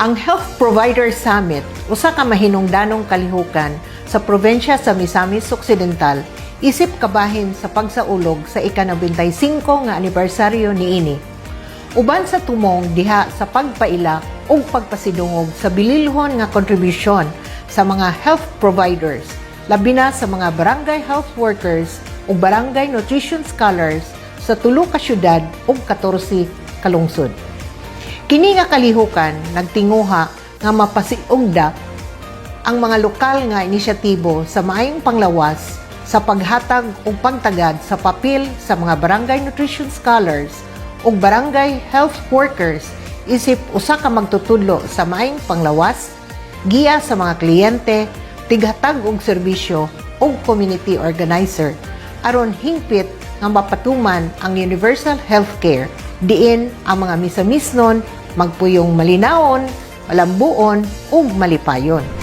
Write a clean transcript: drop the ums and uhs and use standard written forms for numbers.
Ang Health Provider Summit usa ka mahinungdanong kalihukan sa probinsya sa Misamis Occidental isip kabahin sa pagsaulog sa ika-95 nga anibersaryo niini. Uban sa tumong diha sa pagpaila ug pagpasidungog sa bililhon nga kontribusyon sa mga health providers, labi na sa mga barangay health workers ug barangay nutrition scholars sa 3 ka syudad ug 14 ka lungsod. Kini nga kalihukan nagtinguha nga mapasiugda ang mga lokal nga inisyatibo sa maayong panglawas sa paghatag ug pagtagad sa papel sa mga barangay nutrition scholars ug barangay health workers isip usa ka magtutudlo sa maayong panglawas, giya sa mga kliyente, tighatag og serbisyo ug community organizer aron hingpit nga mapatuman ang universal healthcare diin ang mga misamisnon magpuyong malinawon, malambuon ug malipayon.